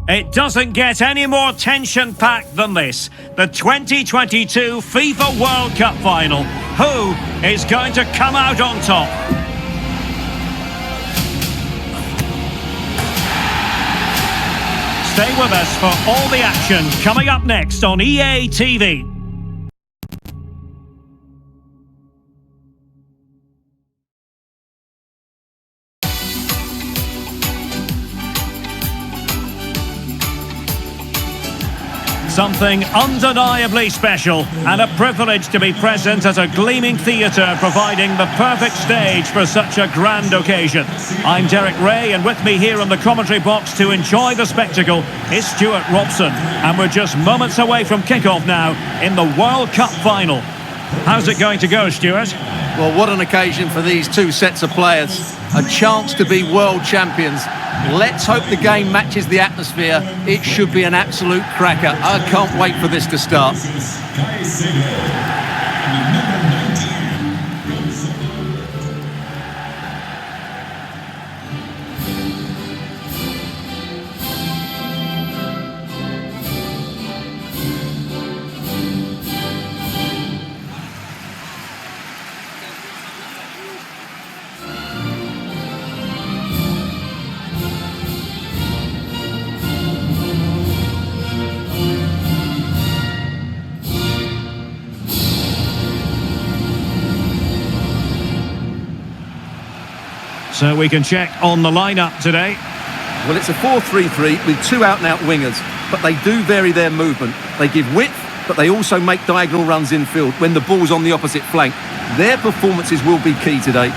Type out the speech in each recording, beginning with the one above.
It doesn't get any more tension-packed than this. The 2022 FIFA World Cup final. Who is going to come out on top? Stay with us for all the action coming up next on EA TV. Something undeniably special and a privilege to be present at a gleaming theatre providing the perfect stage for such a grand occasion. I'm Derek Ray, and with me here in the commentary box to enjoy the spectacle is Stuart Robson, and we're just moments away from kick-off now in the World Cup final. How's it going to go, Stuart? Well, what an occasion for these two sets of players. A chance to be world champions. Let's hope the game matches the atmosphere. It should be an absolute cracker. I can't wait for this to start. So we can check on the lineup today. Well, it's a 4-3-3 with two out-and-out wingers, but they do vary their movement. They give width, but they also make diagonal runs infield when the ball's on the opposite flank. Their performances will be key today.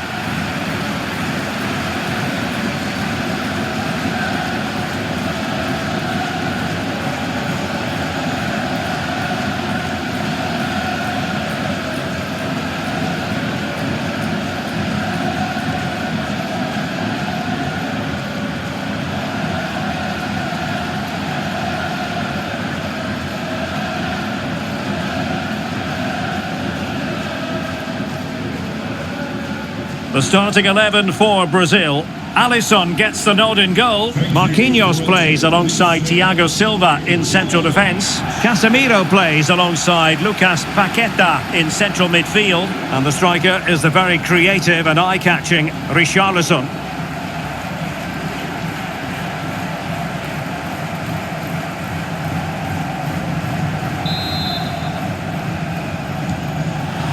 The starting 11 for Brazil. Alisson gets the nod in goal. Marquinhos plays alongside Thiago Silva in central defence. Casemiro plays alongside Lucas Paqueta in central midfield. And the striker is the very creative and eye-catching Richarlison.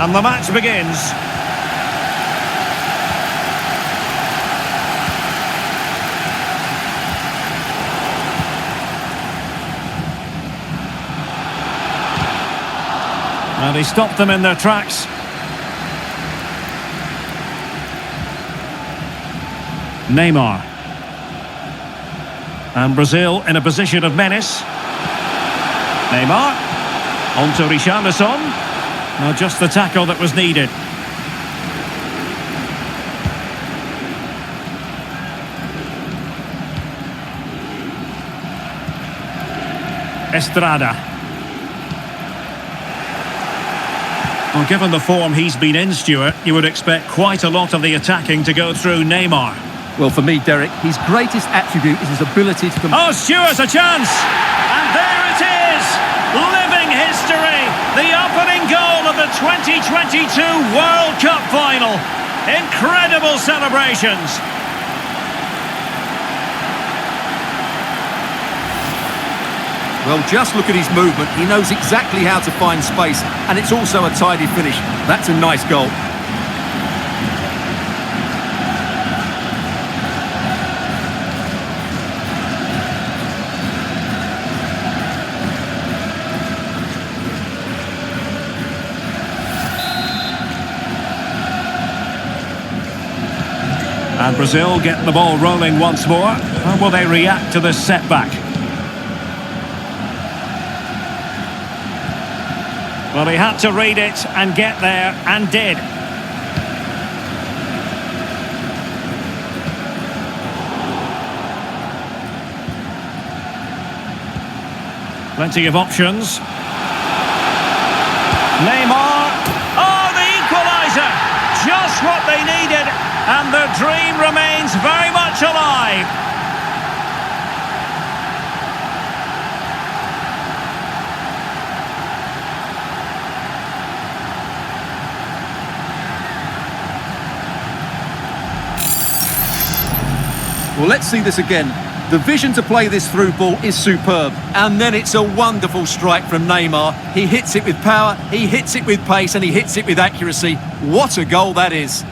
And the match begins. And he stopped them in their tracks. Neymar. And Brazil in a position of menace. Neymar. On to Richarlison. Now just the tackle that was needed. Estrada. Well, given the form he's been in, Stuart, you would expect quite a lot of the attacking to go through Neymar. Well, for me, Derek, his greatest attribute is his ability to... Oh, Stuart, a chance! And there it is! Living history! The opening goal of the 2022 World Cup final. Incredible celebrations! Well, just look at his movement. He knows exactly how to find space, and it's also a tidy finish. That's a nice goal. And Brazil getting the ball rolling once more. How will they react to this setback? Well, he had to read it and get there, and did. Plenty of options. Neymar. Oh, the equaliser! Just what they needed, and the dream remains very much alive. Well, let's see this again. The vision to play this through ball is superb. And then it's a wonderful strike from Neymar. He hits it with power, he hits it with pace, and he hits it with accuracy. What a goal that is.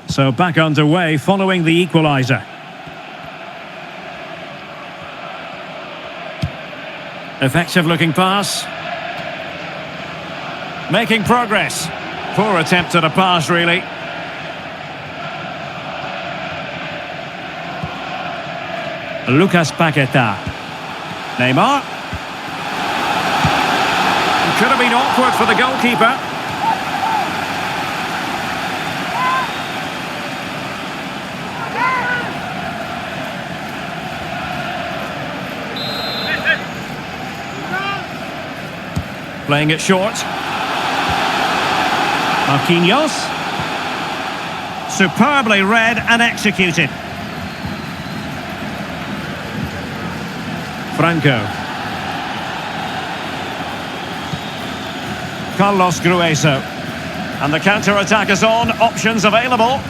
So back underway following the equaliser. Effective looking pass. Making progress. Poor attempt at a pass, really. Lucas Paqueta. Neymar. It could have been awkward for the goalkeeper. Playing it short. Marquinhos. Superbly read and executed. Franco. Carlos Grueso. And the counter-attack is on. Options available.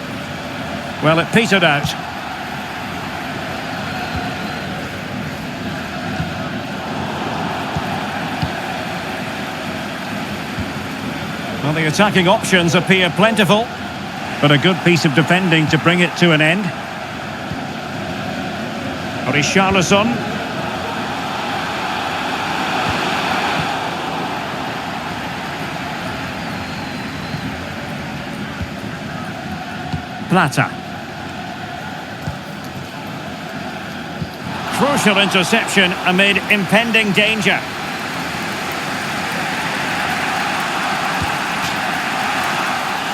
Well, it petered out. Well, the attacking options appear plentiful, but a good piece of defending to bring it to an end. Richarlison. Plata. Crucial interception amid impending danger.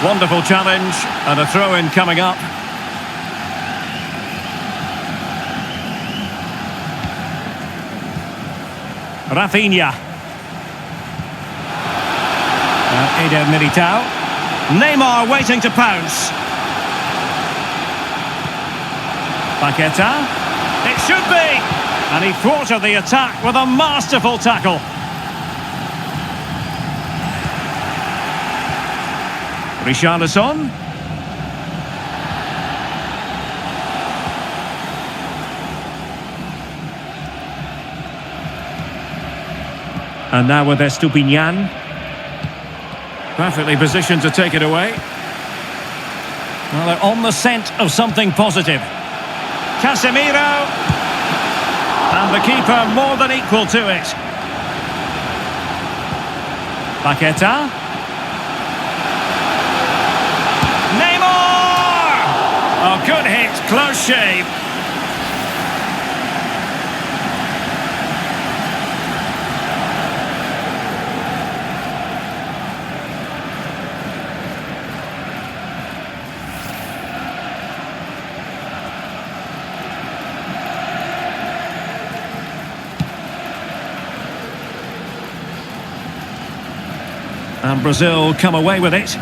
Wonderful challenge, and a throw-in coming up. Raphinha. Eder Militao. Neymar waiting to pounce. Paqueta. It should be! And he thwarted the attack with a masterful tackle. Richarlison. And now with Estupinian. Perfectly positioned to take it away. Well, they're on the scent of something positive. Casemiro. And the keeper more than equal to it. Paqueta. Oh, good hit, close shave. And Brazil come away with it.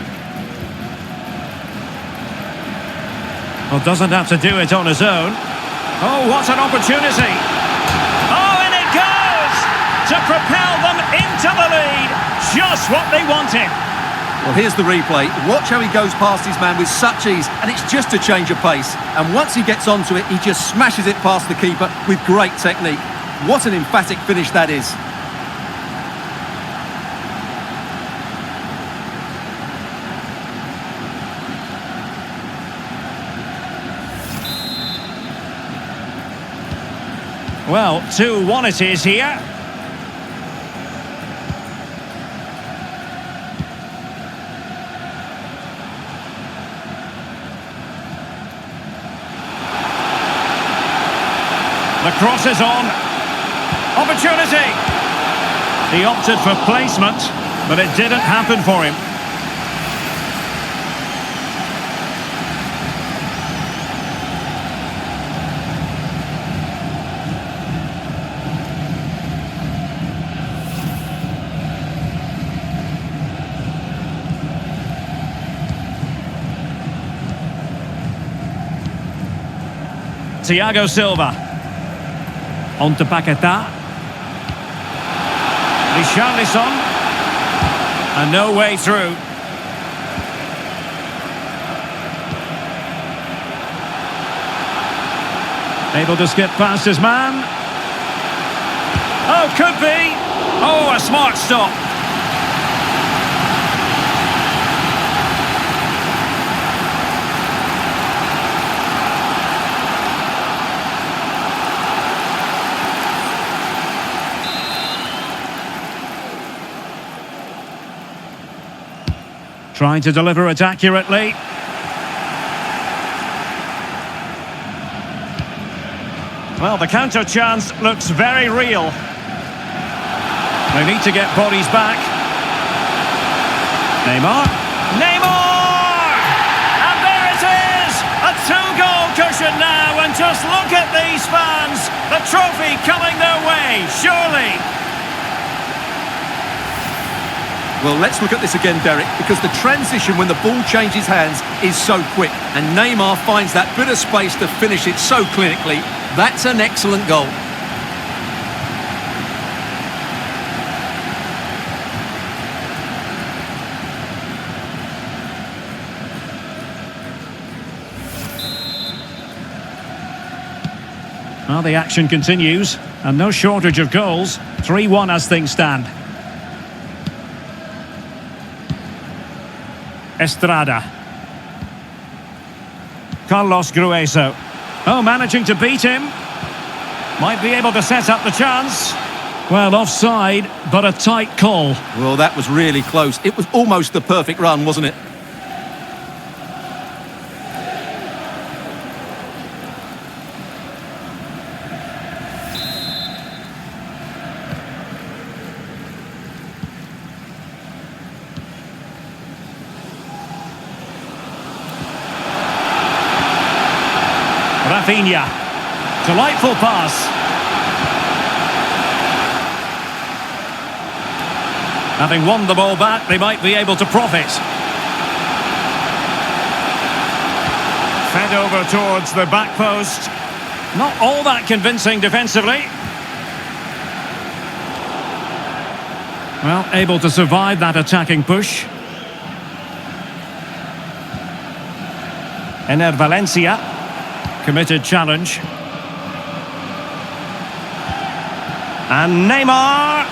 Well, doesn't have to do it on his own. Oh, what an opportunity. Oh, and it goes! To propel them into the lead. Just what they wanted. Well, here's the replay. Watch how he goes past his man with such ease, and it's just a change of pace. And once he gets onto it, he just smashes it past the keeper with great technique. What an emphatic finish that is. Well, 2-1 it is here. The cross is on. Opportunity. He opted for placement, but it didn't happen for him. Thiago Silva. On to Paqueta. Richarlison. And no way through. Able to skip past his man. Oh, could be. Oh, a smart stop. Trying to deliver it accurately. Well, the counter chance looks very real. They need to get bodies back. Neymar. Neymar! And there it is! A two-goal cushion now, and just look at these fans. The trophy coming their way, surely. Well, let's look at this again, Derek, because the transition when the ball changes hands is so quick, and Neymar finds that bit of space to finish it so clinically. That's an excellent goal. Well, the action continues, and no shortage of goals. 3-1 as things stand. Estrada. Carlos Grueso. Oh, managing to beat him. Might be able to set up the chance. Well, offside, but a tight call. Well, that was really close. It was almost the perfect run, wasn't it? Raphinha. Delightful pass. Having won the ball back, they might be able to profit. Fed over towards the back post. Not all that convincing defensively. Well, able to survive that attacking push. Ener Valencia. Committed challenge. And Neymar.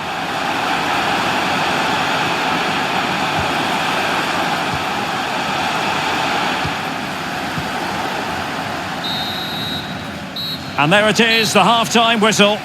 And there it is, the half-time whistle.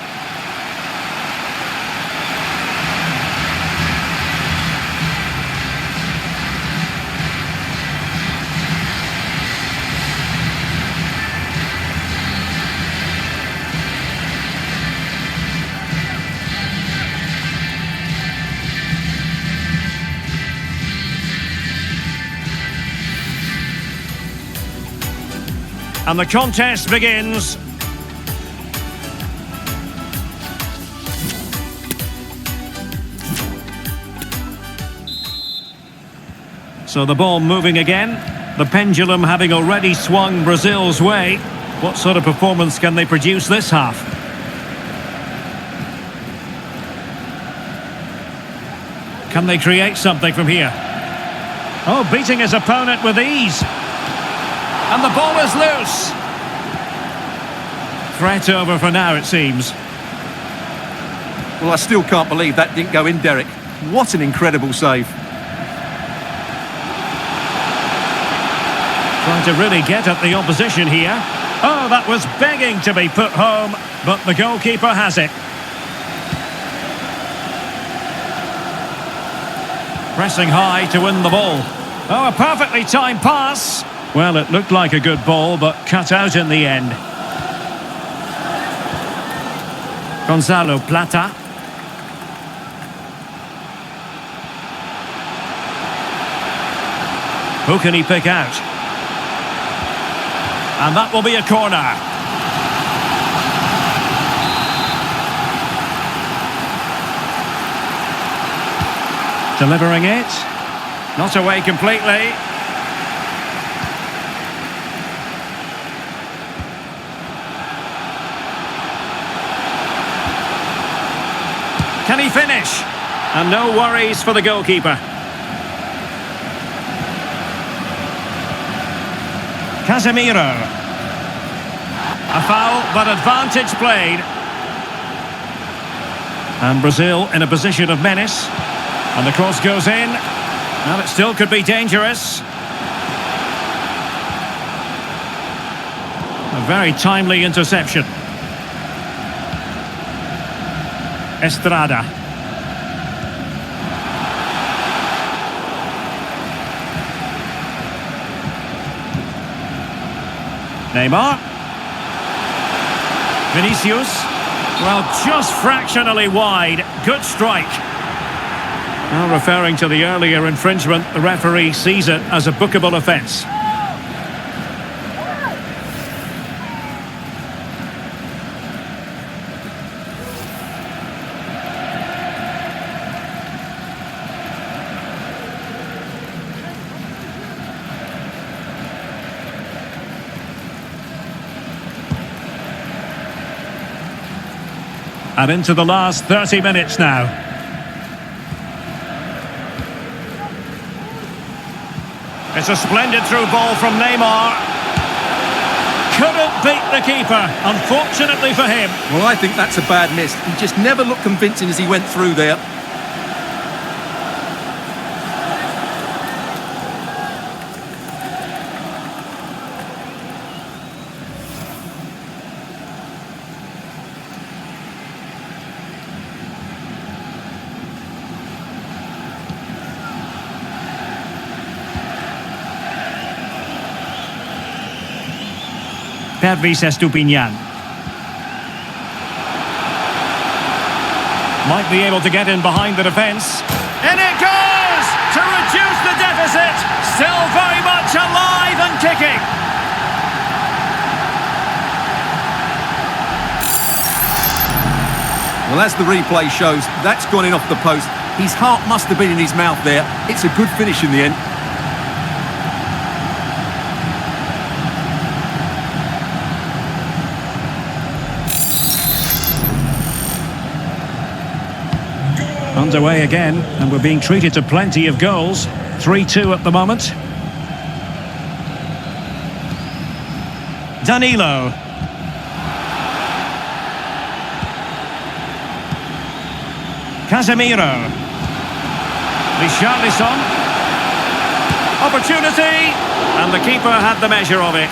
And the contest begins. So the ball moving again. The pendulum having already swung Brazil's way. What sort of performance can they produce this half? Can they create something from here? Oh, beating his opponent with ease. And the ball is loose. Threat over for now, it seems. Well, I still can't believe that didn't go in, Derek. What an incredible save. Trying to really get at the opposition here. Oh, that was begging to be put home, but the goalkeeper has it. Pressing high to win the ball. Oh, a perfectly timed pass. Well, it looked like a good ball, but cut out in the end. Gonzalo Plata. Who can he pick out? And that will be a corner. Delivering it. Not away completely. Can he finish? And no worries for the goalkeeper. Casemiro. A foul, but advantage played. And Brazil in a position of menace. And the cross goes in. Well, it still could be dangerous. A very timely interception. Estrada. Neymar. Vinícius. Well, just fractionally wide. Good strike. Now, referring to the earlier infringement, the referee sees it as a bookable offence. And into the last 30 minutes now. It's a splendid through ball from Neymar. Couldn't beat the keeper, unfortunately for him. Well, I think that's a bad miss. He just never looked convincing as he went through there. Pervis Estupiñán. Might be able to get in behind the defence. In it goes! To reduce the deficit! Still very much alive and kicking! Well, as the replay shows, that's gone in off the post. His heart must have been in his mouth there. It's a good finish in the end. Underway again, and we're being treated to plenty of goals. 3-2 at the moment. Danilo. Casemiro. Richarlison. Opportunity! And the keeper had the measure of it.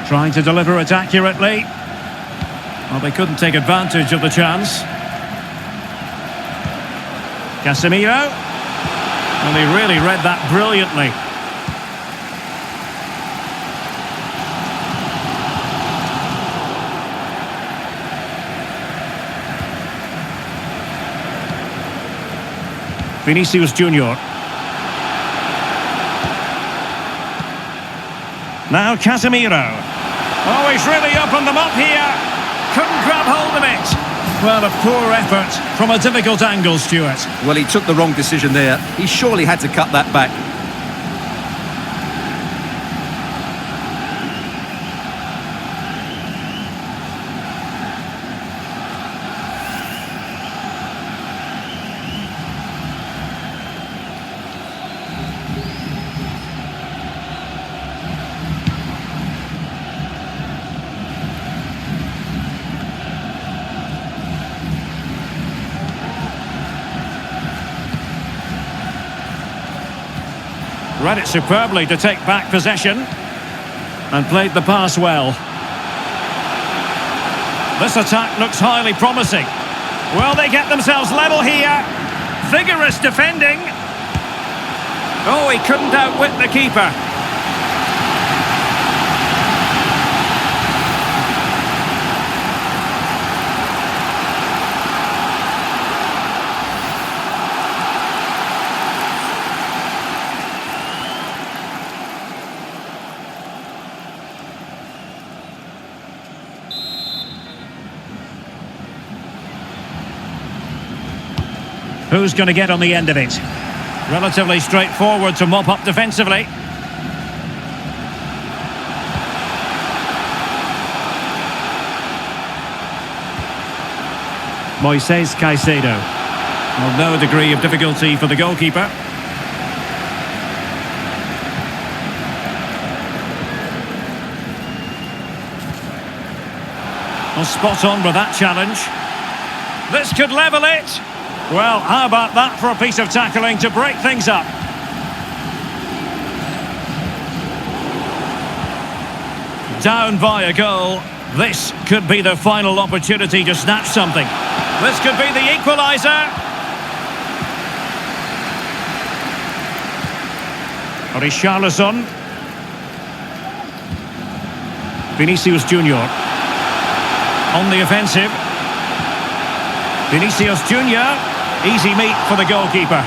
Trying to deliver it accurately. Well, they couldn't take advantage of the chance. Casemiro. And he really read that brilliantly. Vinícius Jr. Now Casemiro. Oh, he's really opened them up here. Couldn't grab hold of it. Well, a poor effort from a difficult angle, Stuart. Well, he took the wrong decision there. He surely had to cut that back. Read it superbly to take back possession and played the pass well. This attack looks highly promising. Well, they get themselves level here. Vigorous defending. Oh, he couldn't outwit the keeper. Who's going to get on the end of it? Relatively straightforward to mop up defensively. Moises Caicedo. Well, no degree of difficulty for the goalkeeper. Well, spot on with that challenge. This could level it. Well, how about that for a piece of tackling to break things up? Down by a goal. This could be the final opportunity to snatch something. This could be the equaliser. Richarlison. Vinícius Jr. On the offensive. Vinícius Jr. Easy meat for the goalkeeper.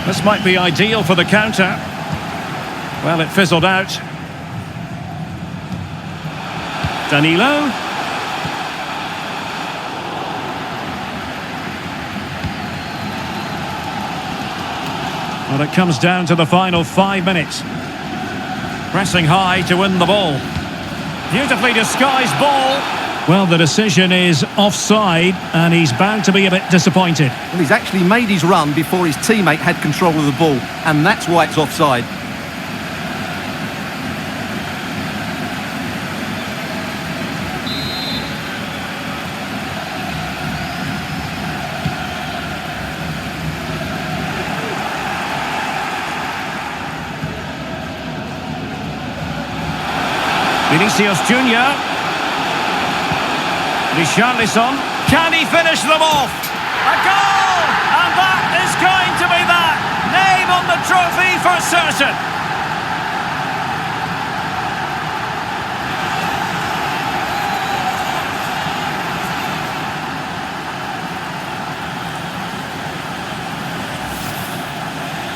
This might be ideal for the counter. Well, it fizzled out. Danilo. Well, it comes down to the final 5 minutes. Pressing high to win the ball. Beautifully disguised ball. Well, the decision is offside, and he's bound to be a bit disappointed. Well, he's actually made his run before his teammate had control of the ball, and that's why it's offside. Vinícius Jr. Richarlison. Can he finish them off? A goal! And that is going to be that. Name on the trophy for certain.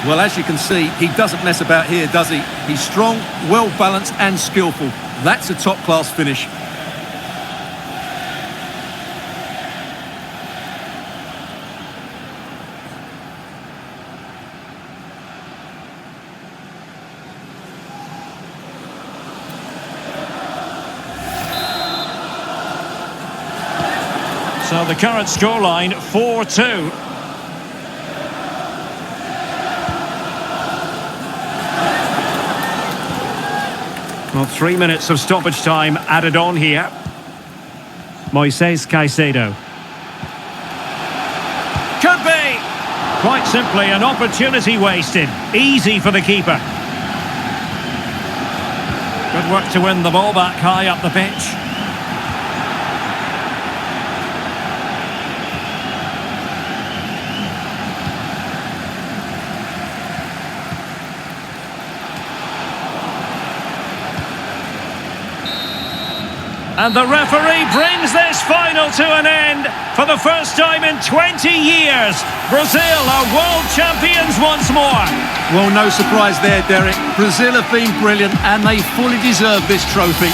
Well, as you can see, he doesn't mess about here, does he? He's strong, well-balanced and skillful. That's a top-class finish. So the current scoreline, 4-2. Well, 3 minutes of stoppage time added on here. Moises Caicedo. Could be! Quite simply an opportunity wasted. Easy for the keeper. Good work to win the ball back high up the pitch. And the referee brings this final to an end. For the first time in 20 years, Brazil are world champions once more. Well, no surprise there, Derek. Brazil have been brilliant and they fully deserve this trophy.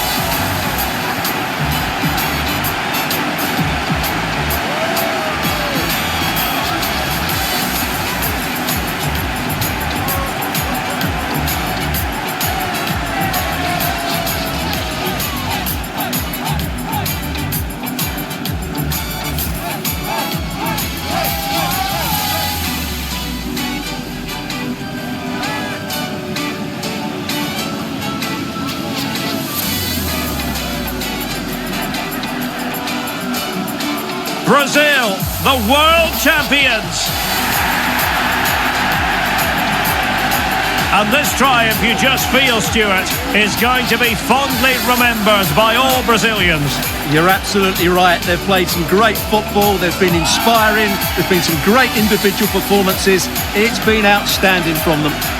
Brazil, the world champions. And this triumph, you just feel, Stuart, is going to be fondly remembered by all Brazilians. You're absolutely right. They've played some great football. They've been inspiring. There's been some great individual performances. It's been outstanding from them.